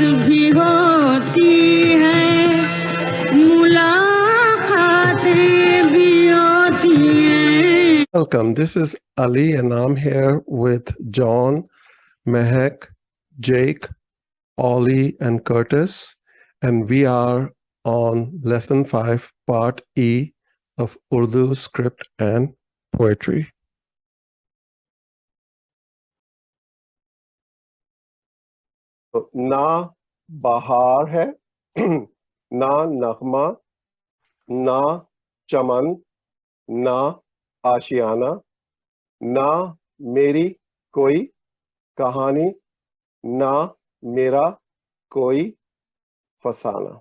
भी होती है, मुलाकातें भी होती हैं. Welcome, this is Ali and I'm here with John, Mehak, Jake, Ollie and Curtis, and we are on Lesson 5, Part E of Urdu Script and Poetry. ना बहार है, ना नगमा, ना चमन, ना आशियाना, ना मेरी कोई कहानी, ना मेरा कोई फसाना.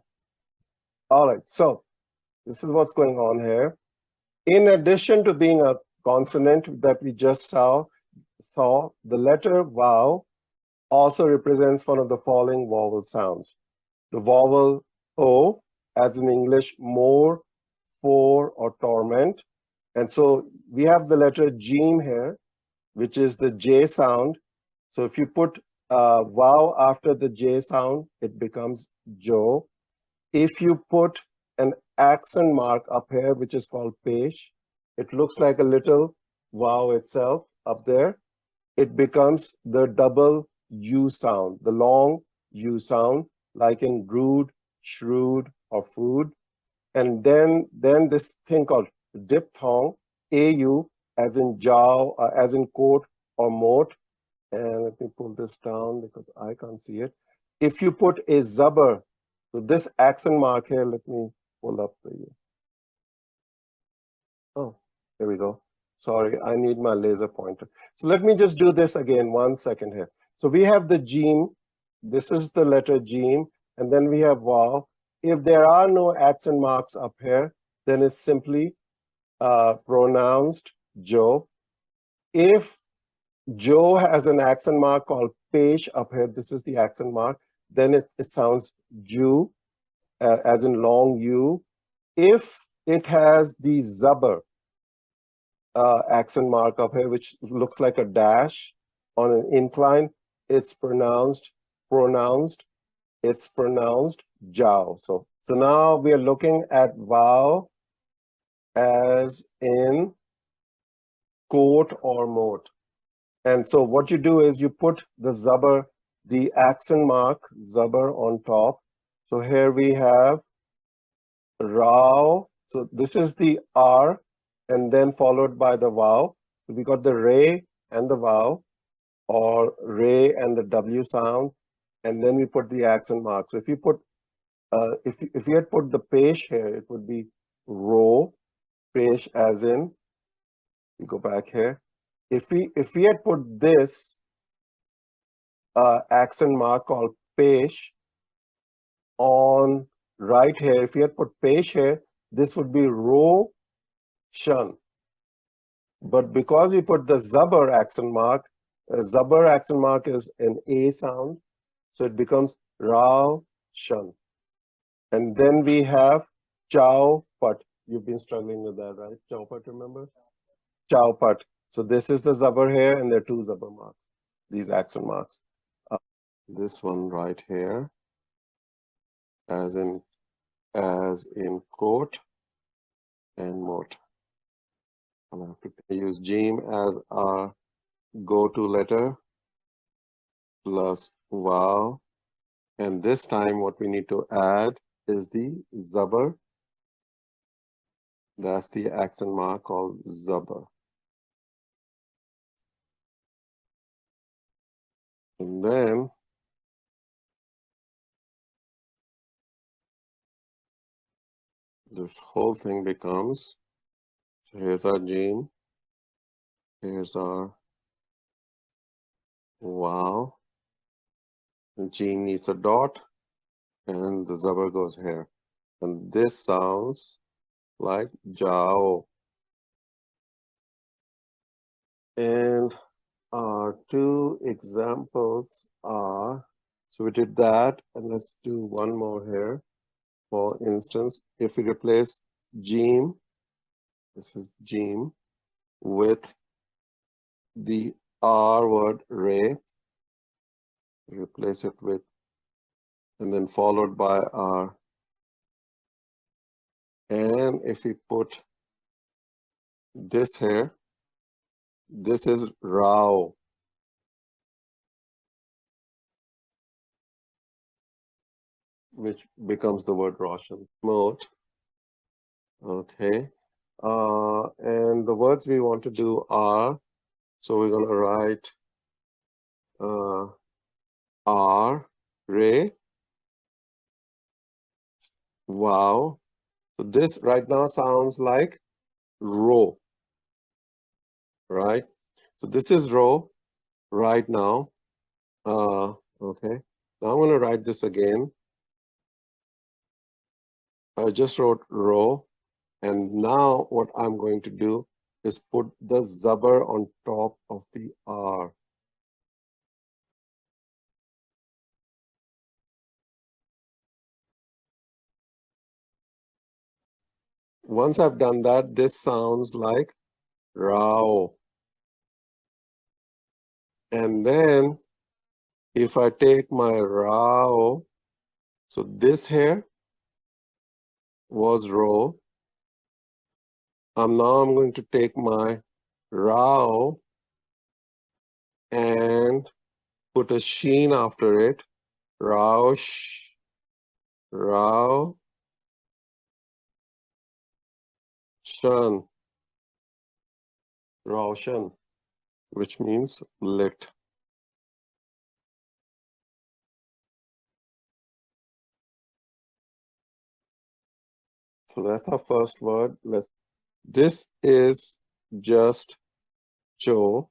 All right, so this is what's going on here. In addition to being a consonant that we just saw, the letter vowel also represents one of the following vowel sounds. The vowel O, as in English, more, for, or torment. And so we have the letter Jim here, which is the J sound. So if you put vowel after the J sound, it becomes Jo. If you put an accent mark up here, which is called pesh, it looks like a little vowel itself up there. It becomes the double U sound, the long U sound, like in rude, shrewd, or food. And then this thing called diphthong, AU, as in jaw, as in coat or moat. And let me pull this down because I can't see it. If you put a zabar, so this accent mark here, let me pull up for you. Oh, there we go. Sorry, I need my laser pointer. So let me just do this again, 1 second here. So we have the Jim, this is the letter Jim, and then we have Vav. If there are no accent marks up here, then it's simply pronounced Jo. If Jo has an accent mark called Pesh up here, this is the accent mark, then it sounds Ju, as in long U. If it has the Zabar accent mark up here, which looks like a dash on an incline, it's pronounced Jao. So now we are looking at vowel as in coat or moat. And so what you do is you put the zabar, the accent mark zabar on top. So here we have Rao. So this is the R and then followed by the vowel. So we got the Re and the vowel, or Re and the W sound, and then we put the accent mark. So if you put, if you had put the pesh here, it would be Ro, pesh as in, we go back here. If we had put this accent mark called pesh on right here, if we had put pesh here, this would be Ro Shan. But because we put the Zabar accent mark is an A sound, so it becomes Rao Shan. And then we have Chao Pat. You've been struggling with that, right? Chao Pat, remember? Chao Pat. So this is the Zabar here, and there are two Zabar marks, these accent marks. This one right here, as in coat and moat. I'm going to use Jim as our go-to letter plus Vav. And this time what we need to add is the Zabar. That's the accent mark called Zabar. And then this whole thing becomes, so here's our Jim, here's our Wow. Jim needs a dot, and the Zabar goes here. And this sounds like Jao. And our two examples are, so we did that, and let's do one more here. For instance, if we replace Jim, this is Jim, with the R word Re, replace it with and then followed by R. And if we put this here, this is Rao. Which becomes the word Roshan. Mode. Okay. And the words we want to do are, so we're going to write R, Re, Wow. So this right now sounds like Ro, right? So this is Ro right now. Okay. Now I'm going to write this again. I just wrote Ro, and now what I'm going to do is put the Zabar on top of the R. Once I've done that, this sounds like Rao. And then if I take my Rao, so this here was Ro. Now I'm going to take my Rao and put a sheen after it. Raush, Rao, Shan, Roshan, which means lit. So that's our first word. This is just Cho,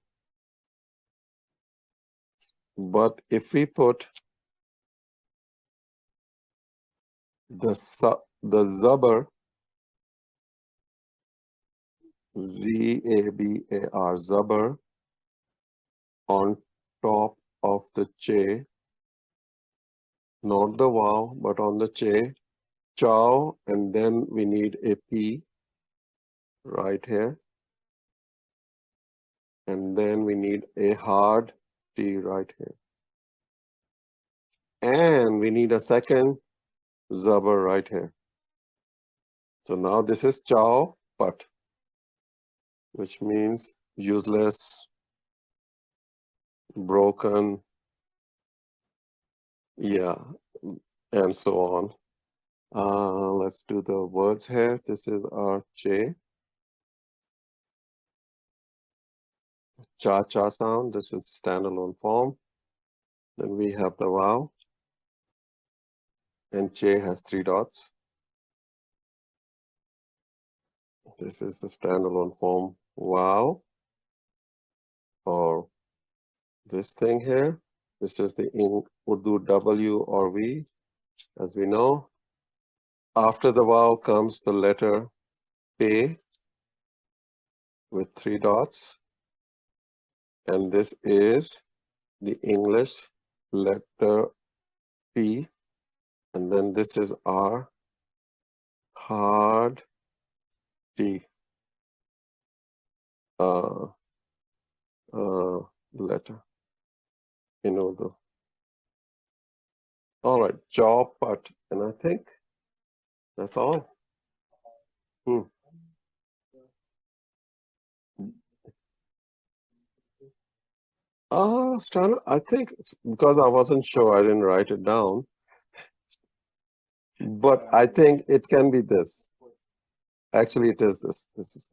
but if we put the Zabar, Z-A-B-A-R, Zabar, on top of the Che, not the Wow, but on the Che, Chow, and then we need a P right here. And then we need a hard T right here. And we need a second Zabar right here. So now this is Chow Pat, which means useless, broken, yeah, and so on. Let's do the words here. This is our Che. Cha-cha sound. This is standalone form. Then we have the Wow. And Che has 3 dots. This is the standalone form Wow. Or this thing here. This is the Urdu W or V, as we know. After the Wow comes the letter P with 3 dots. And this is the English letter P. And then this is our hard T letter in Urdu. All right, jaw part, and I think that's all. Standard, I think it's because I wasn't sure, I didn't write it down. But I think it can be this. Actually, it is this. This is